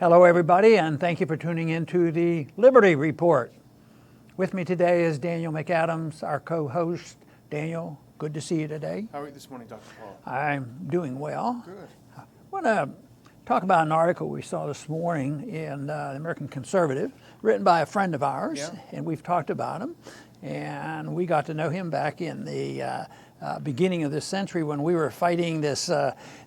Hello, everybody, and thank you for tuning in to the Liberty Report. With me today is Daniel McAdams, our co-host. Daniel, good to see you today. How are you this morning, Dr. Paul? I'm doing well. Good. I want to talk about an article we saw this morning in the American Conservative, written by a friend of ours, and we've talked about him. And we got to know him back in the beginning of this century when we were fighting this,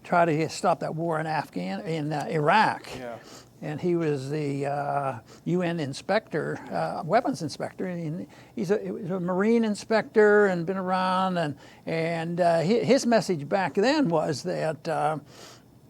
try to stop that war in Iraq. Yeah. And he was the UN inspector, weapons inspector. And he's a Marine inspector and been around. And his message back then was that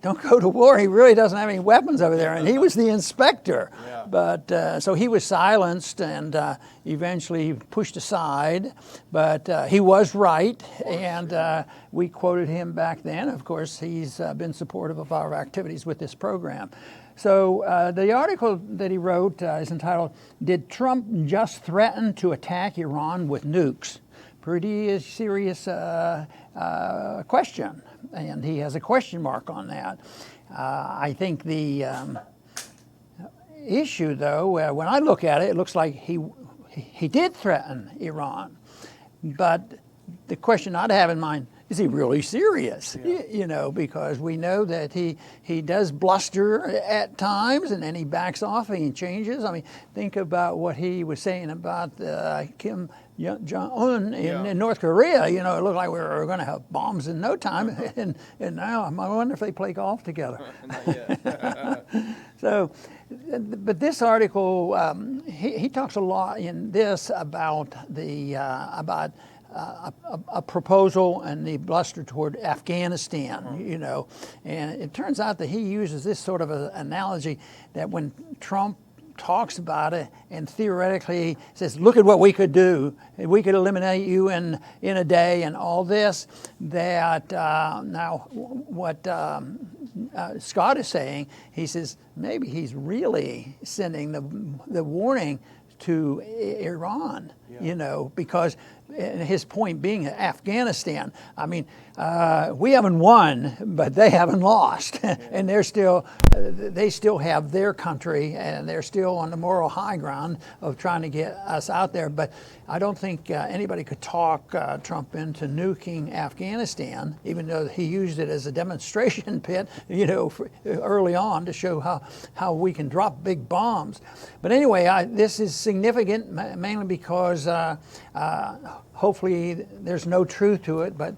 don't go to war. He really doesn't have any weapons over there. And he was the inspector. Yeah. But so he was silenced and eventually pushed aside. But he was right. And we quoted him back then. Of course, he's been supportive of our activities with this program. So the article that he wrote is entitled, "Did Trump Just Threaten to Attack Iran with Nukes?" Pretty serious question, and he has a question mark on that. I think the issue, though, when I look at it, it looks like he did threaten Iran. But the question I'd have in mind, is he really serious? Yeah. You know, because we know that he does bluster at times and then he backs off and he changes. I mean, think about what he was saying about Kim Jong-un in North Korea. You know, it looked like we were going to have bombs in no time. And now I wonder if they play golf together. Not yet. So, but this article, he talks a lot in this about a proposal and the bluster toward Afghanistan, you know. And it turns out that he uses this sort of an analogy that when Trump talks about it and theoretically says, look at what we could do, we could eliminate you in a day and all this, that now what Scott is saying, he says maybe he's really sending the warning to Iran, you know, because his point being Afghanistan, I mean, we haven't won, but they haven't lost. And they still have their country, and they're still on the moral high ground of trying to get us out there. But I don't think anybody could talk Trump into nuking Afghanistan, even though he used it as a demonstration pit, you know, early on to show how we can drop big bombs. But anyway, this is significant mainly because hopefully there's no truth to it, but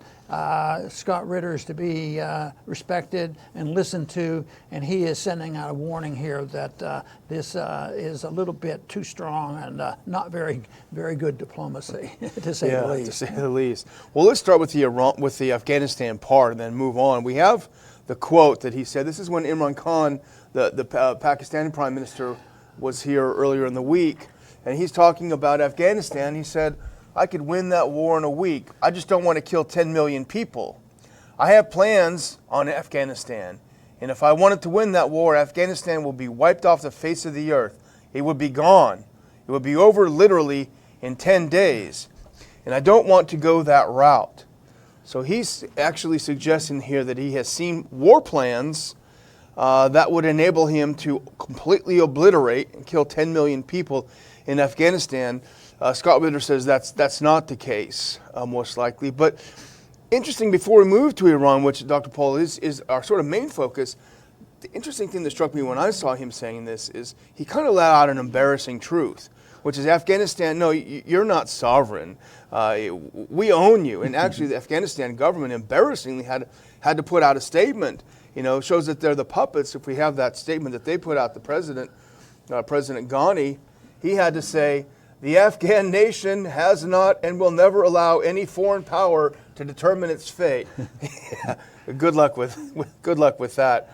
Scott Ritter is to be respected and listened to, and he is sending out a warning here that this is a little bit too strong and not very, very good diplomacy, to say the least. To say the least. Well, let's start with the Afghanistan part and then move on. We have the quote that he said. This is when Imran Khan, the Pakistani Prime Minister, was here earlier in the week, and he's talking about Afghanistan. He said, I could win that war in a week. I just don't want to kill 10 million people. I have plans on Afghanistan. And if I wanted to win that war, Afghanistan will be wiped off the face of the earth. It would be gone. It would be over literally in 10 days. And I don't want to go that route. So he's actually suggesting here that he has seen war plans that would enable him to completely obliterate and kill 10 million people in Afghanistan. Scott Ritter says that's not the case, most likely. But interesting, before we move to Iran, which Dr. Paul is our sort of main focus, the interesting thing that struck me when I saw him saying this is he kind of let out an embarrassing truth, which is Afghanistan, no, you're not sovereign. We own you. And actually the Afghanistan government embarrassingly had to put out a statement. You know, shows that they're the puppets. If we have that statement that they put out, the president, President Ghani, he had to say, the Afghan nation has not and will never allow any foreign power to determine its fate. Good luck with that.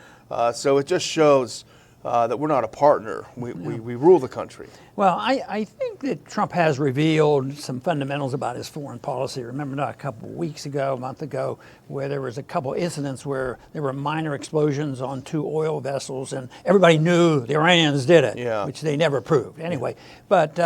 So it just shows that we're not a partner. We rule the country. Well, I think that Trump has revealed some fundamentals about his foreign policy. Remember a couple of weeks ago, a month ago, where there was a couple incidents where there were minor explosions on 2 oil vessels, and everybody knew the Iranians did it, which they never proved anyway. But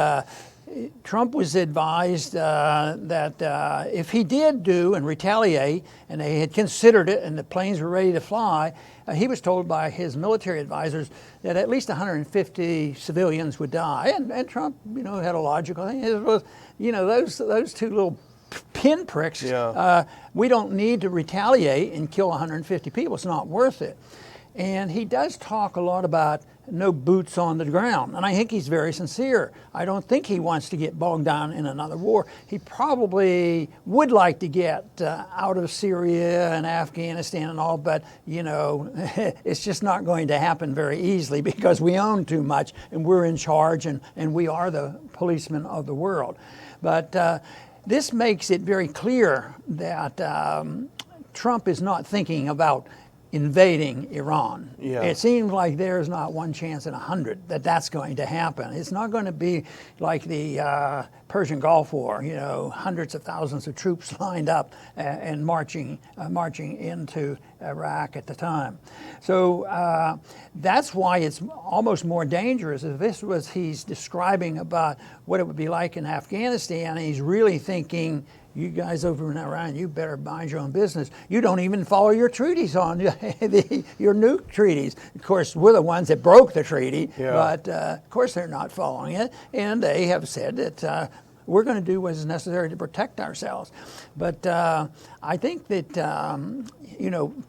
Trump was advised that if he did do and retaliate, and they had considered it, and the planes were ready to fly, he was told by his military advisors that at least 150 civilians would die. And Trump, had a logical thing. It was, those two little pinpricks. Yeah. We don't need to retaliate and kill 150 people. It's not worth it. And he does talk a lot about no boots on the ground. And I think he's very sincere. I don't think he wants to get bogged down in another war. He probably would like to get out of Syria and Afghanistan and all, but, it's just not going to happen very easily because we own too much and we're in charge and we are the policemen of the world. But this makes it very clear that Trump is not thinking about invading Iran. Yeah. It seems like there's not one chance in 100 that that's going to happen. It's not going to be like the Persian Gulf War, hundreds of thousands of troops lined up and marching into Iraq at the time. So that's why it's almost more dangerous. If this was he's describing about what it would be like in Afghanistan, and he's really thinking, you guys over in Iran, you better mind your own business. You don't even follow your treaties on your nuke treaties. Of course, we're the ones that broke the treaty, but of course they're not following it. And they have said that we're going to do what is necessary to protect ourselves. But I think that,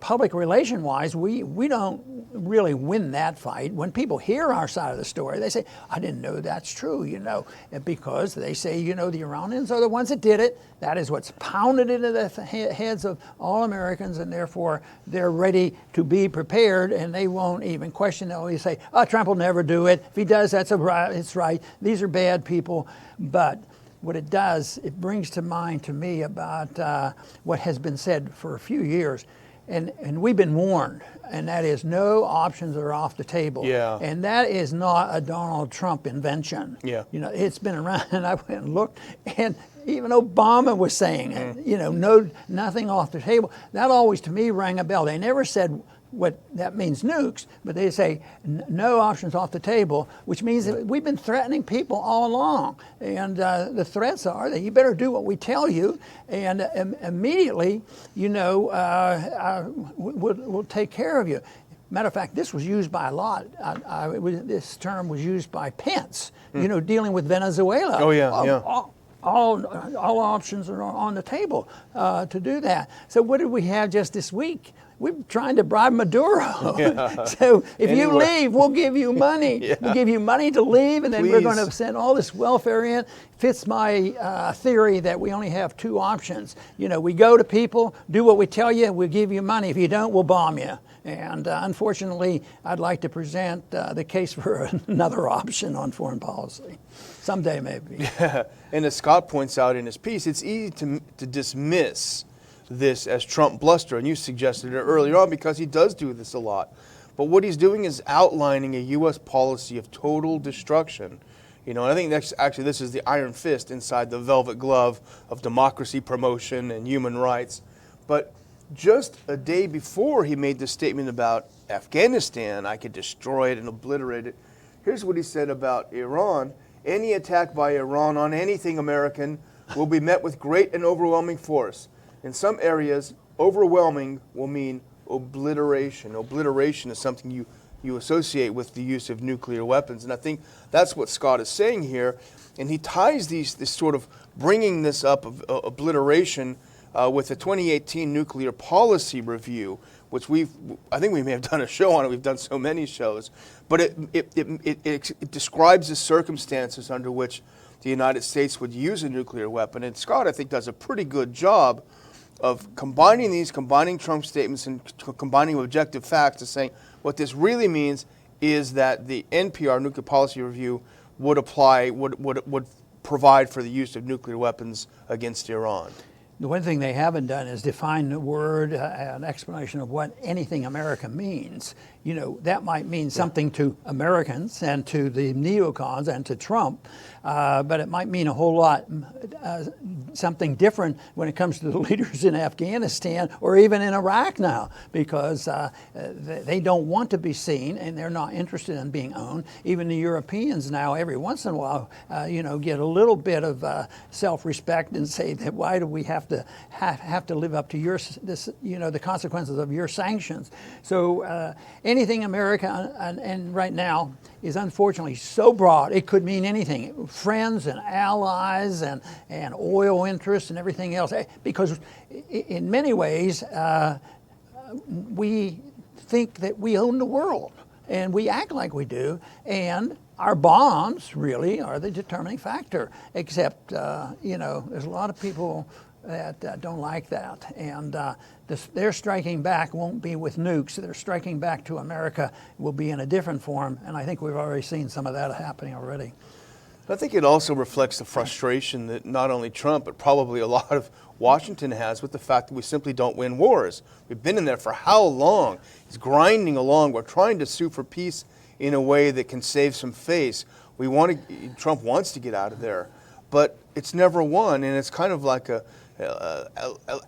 public relation-wise, we don't really win that fight. When people hear our side of the story, they say, I didn't know that's true, because they say, the Iranians are the ones that did it. That is what's pounded into the heads of all Americans, and therefore they're ready to be prepared, and they won't even question. They'll always say, Trump will never do it. If he does, it's right. These are bad people. But what it does, it brings to mind to me about what has been said for a few years, and we've been warned, and that is no options are off the table. Yeah. And that is not a Donald Trump invention. Yeah. It's been around, and I went and looked, and even Obama was saying it, nothing off the table. That always, to me, rang a bell. They never said what that means nukes, but they say no options off the table, which means that we've been threatening people all along. And the threats are that you better do what we tell you, and immediately, we'll take care of you. Matter of fact, this was used by a lot. This term was used by Pence, dealing with Venezuela. Oh, yeah. All options are on the table to do that. So what did we have just this week? We're trying to bribe Maduro. Yeah. So if you leave, we'll give you money. Yeah. We'll give you money to leave, and then Please. we're going to send all this welfare in. Fits my theory that we only have two options. We go to people, do what we tell you, we'll give you money. If you don't, we'll bomb you. And unfortunately, I'd like to present the case for another option on foreign policy. Someday, maybe. Yeah. And as Scott points out in his piece, it's easy to dismiss this as Trump bluster, and you suggested it earlier on because he does do this a lot. But what he's doing is outlining a U.S. policy of total destruction. And I think this is the iron fist inside the velvet glove of democracy promotion and human rights. But just a day before he made this statement about Afghanistan, I could destroy it and obliterate it. Here's what he said about Iran. Any attack by Iran on anything American will be met with great and overwhelming force. In some areas, overwhelming will mean obliteration. Obliteration is something you associate with the use of nuclear weapons. And I think that's what Scott is saying here. And he ties this sort of bringing this up of obliteration with the 2018 Nuclear Policy Review, which I think we may have done a show on it. We've done so many shows. But it describes the circumstances under which the United States would use a nuclear weapon. And Scott, I think, does a pretty good job of combining Trump's statements and combining objective facts to saying what this really means is that the NPR, Nuclear Policy Review, would provide for the use of nuclear weapons against Iran. The one thing they haven't done is define the word, an explanation of what anything America means. You know, that might mean something to Americans and to the neocons and to Trump, but it might mean a whole lot, something different when it comes to the leaders in Afghanistan or even in Iraq now, because they don't want to be seen and they're not interested in being owned. Even the Europeans now, every once in a while, get a little bit of self-respect and say that why do we have to live up to the consequences of your sanctions? So anything America and right now is unfortunately so broad it could mean anything, friends and allies and oil interests and everything else, because in many ways we think that we own the world and we act like we do, and our bombs really are the determining factor, except there's a lot of people that don't like that, and their striking back won't be with nukes. Their striking back to America will be in a different form, and I think we've already seen some of that happening already. I think it also reflects the frustration that not only Trump, but probably a lot of Washington has with the fact that we simply don't win wars. We've been in there for how long? It's grinding along. We're trying to sue for peace in a way that can save some face. Trump wants to get out of there, but it's never won, and it's kind of like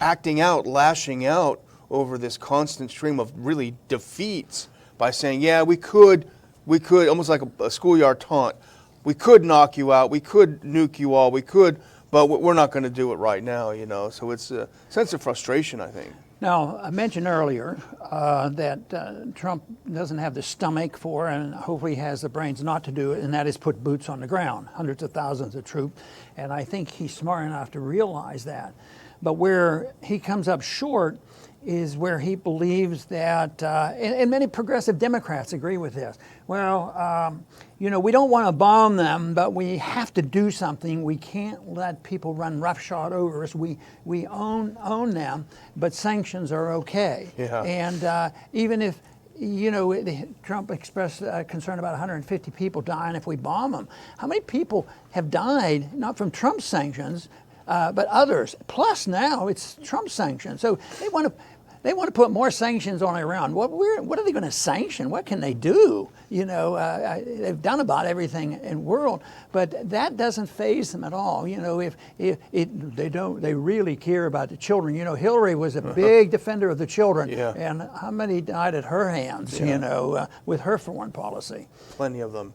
acting out, lashing out over this constant stream of really defeats by saying, yeah, we could, almost like a schoolyard taunt. We could knock you out, we could nuke you all, we could, but we're not going to do it right now, So it's a sense of frustration, I think. Now, I mentioned earlier that Trump doesn't have the stomach for, and hopefully has the brains not to do it, and that is put boots on the ground, hundreds of thousands of troops. And I think he's smart enough to realize that. But where he comes up short is where he believes that, and many progressive Democrats agree with this. Well, we don't want to bomb them, but we have to do something. We can't let people run roughshod over us. We own them, but sanctions are okay. Yeah. And even if Trump expressed concern about 150 people dying if we bomb them. How many people have died, not from Trump's sanctions, but others? Plus now it's Trump sanctions. So they want to put more sanctions on Iran. What are they going to sanction? What can they do? They've done about everything in the world, but that doesn't faze them at all. If they really care about the children. Hillary was a big defender of the children, yeah. And how many died at her hands? Yeah. With her foreign policy. Plenty of them.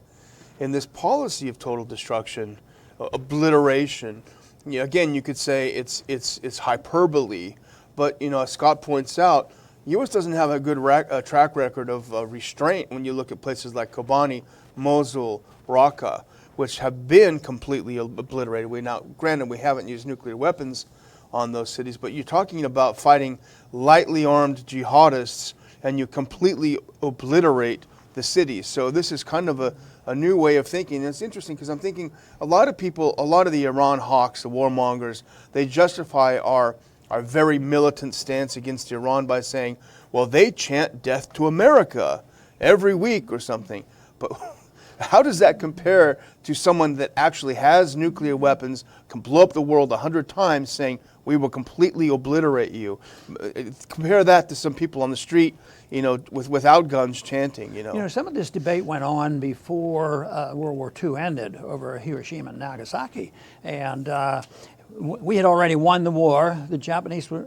In this policy of total destruction, obliteration. Again, you could say it's hyperbole, but as Scott points out, U.S. doesn't have a good track record of restraint when you look at places like Kobani, Mosul, Raqqa, which have been completely obliterated. Granted, we haven't used nuclear weapons on those cities, but you're talking about fighting lightly armed jihadists, and you completely obliterate the cities. So this is kind of a new way of thinking. And it's interesting because I'm thinking a lot of the Iran hawks, the warmongers, they justify our very militant stance against Iran by saying, well, they chant death to America every week or something. But how does that compare to someone that actually has nuclear weapons, can blow up the world 100 times, saying, we will completely obliterate you? Compare that to some people on the street, without guns chanting, Some of this debate went on before World War II ended over Hiroshima and Nagasaki. And we had already won the war. The Japanese were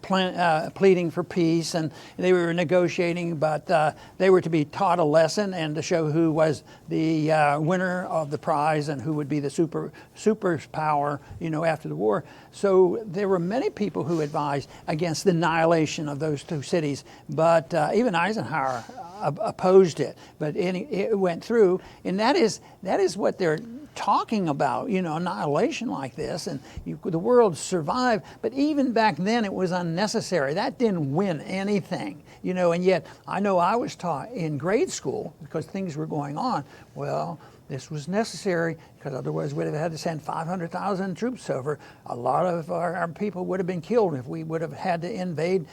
pleading for peace, and they were negotiating, but they were to be taught a lesson and to show who was the winner of the prize and who would be the superpower, after the war. So there were many people who advised against the annihilation of those two cities, but even Eisenhower opposed it. But it went through, and that is what they're talking about, annihilation like this, and the world survived. But even back then, it was unnecessary. That didn't win anything, and yet I know I was taught in grade school, because things were going on, well, this was necessary, because otherwise we'd have had to send 500,000 troops over. A lot of our people would have been killed if we would have had to invade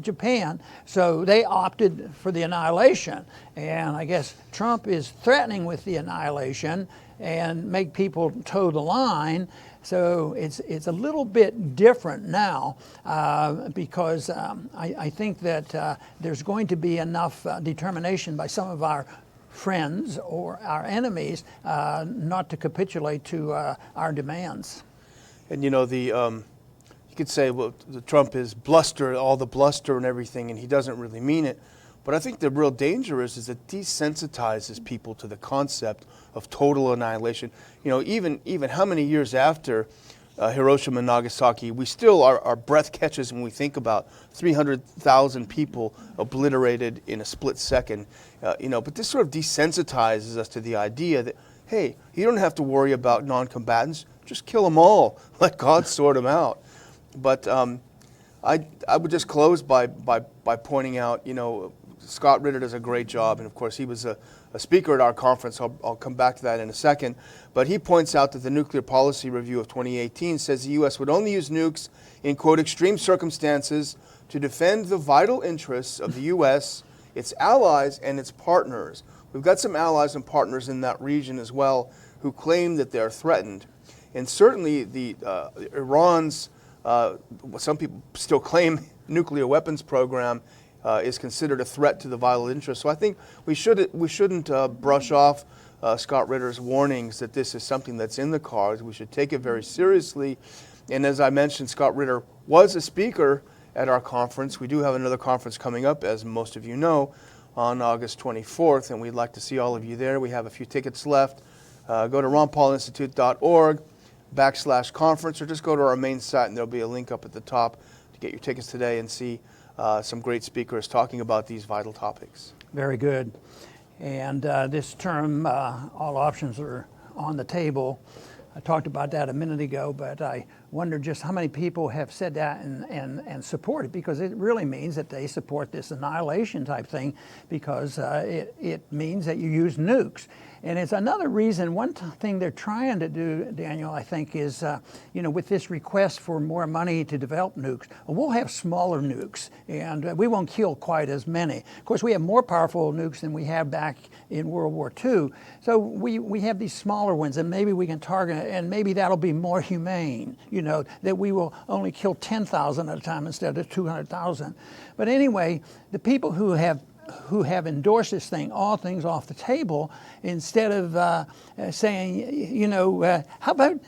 Japan. So they opted for the annihilation. And I guess Trump is threatening with the annihilation and make people toe the line. So it's a little bit different now because I think that there's going to be enough determination by some of our friends or our enemies not to capitulate to our demands. And you know, you could say, well, Trump is bluster, all the bluster and everything, and he doesn't really mean it. But I think the real danger is it desensitizes people to the concept of total annihilation. You know, even how many years after Hiroshima and Nagasaki, we still, our breath catches when we think about 300,000 people obliterated in a split second. You know, but this sort of desensitizes us to the idea that, hey, you don't have to worry about non-combatants. Just kill them all. Let God sort them out. But I would just close by pointing out, you know, Scott Ritter does a great job, and of course he was a speaker at our conference. I'll come back to that in a second. But he points out that the Nuclear Policy Review of 2018 says the U.S. would only use nukes in, quote, extreme circumstances to defend the vital interests of the U.S., its allies, and its partners. We've got some allies and partners in that region as well who claim that they're threatened. And certainly Iran's, some people still claim, nuclear weapons program is considered a threat to the vital interests. So I think we shouldn't brush off Scott Ritter's warnings that this is something that's in the cards. We should take it very seriously. And as I mentioned, Scott Ritter was a speaker at our conference. We do have another conference coming up, as most of you know, on August 24th, and we'd like to see all of you there. We have a few tickets left. Go to ronpaulinstitute.org/conference, or just go to our main site, and there'll be a link up at the top to get your tickets today and see some great speakers talking about these vital topics. Very good. And this term, all options are on the table. I talked about that a minute ago, but I wonder just how many people have said that and support it, because it really means that they support this annihilation type thing, because it means that you use nukes. And it's another reason, one thing they're trying to do, Daniel, I think, is, you know, with this request for more money to develop nukes, we'll have smaller nukes, and we won't kill quite as many. Of course, we have more powerful nukes than we had back in World War II. So we have these smaller ones, and maybe we can target, and maybe that'll be more humane, you know, that we will only kill 10,000 at a time instead of 200,000. But anyway, the people who have endorsed this thing, all things off the table, instead of saying, you know, how about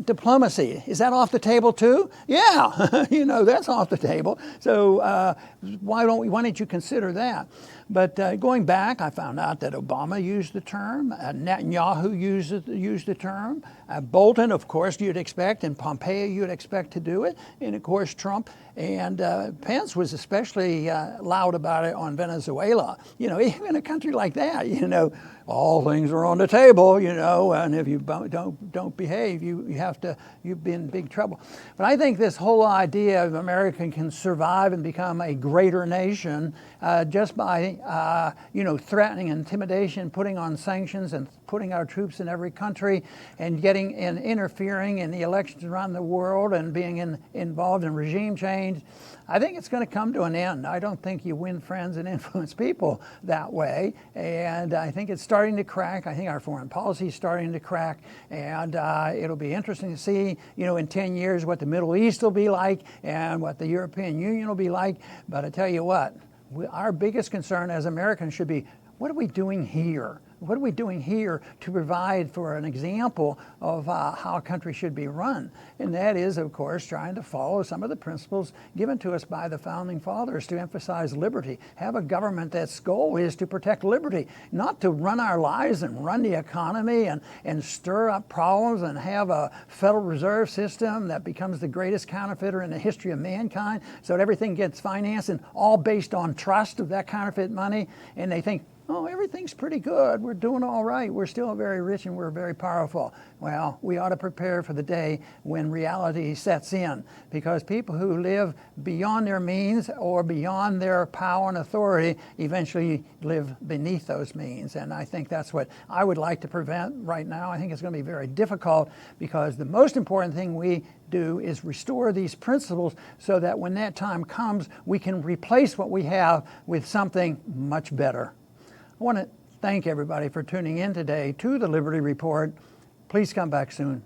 diplomacy? Is that off the table too? Yeah, you know, that's off the table. So why don't you consider that? But going back, I found out that Obama used the term, Netanyahu used the term, Bolton, of course, you'd expect, and Pompeo, you'd expect to do it, and of course Trump, and Pence was especially loud about it on Venezuela. You know, even a country like that, you know, all things are on the table, you know, and if you don't behave, you've been in big trouble. But I think this whole idea of America can survive and become a greater nation just by you know, threatening, intimidation, putting on sanctions, and putting our troops in every country, and getting and interfering in the elections around the world, and being involved in regime change. I think it's going to come to an end. I don't think you win friends and influence people that way, and I think it's starting to crack. I think our foreign policy is starting to crack, and it'll be interesting to see, you know, in 10 years what the Middle East will be like and what the European Union will be like. But I tell you what, our biggest concern as Americans should be, what are we doing here? What are we doing here to provide for an example of how a country should be run? And that is, of course, trying to follow some of the principles given to us by the Founding Fathers to emphasize liberty. Have a government that's goal is to protect liberty, not to run our lives and run the economy and stir up problems and have a Federal Reserve System that becomes the greatest counterfeiter in the history of mankind, so that everything gets financed and all based on trust of that counterfeit money. And they think, oh, everything's pretty good. We're doing all right. We're still very rich and we're very powerful. Well, we ought to prepare for the day when reality sets in, because people who live beyond their means or beyond their power and authority eventually live beneath those means. And I think that's what I would like to prevent right now. I think it's going to be very difficult, because the most important thing we do is restore these principles so that when that time comes, we can replace what we have with something much better. I want to thank everybody for tuning in today to the Liberty Report. Please come back soon.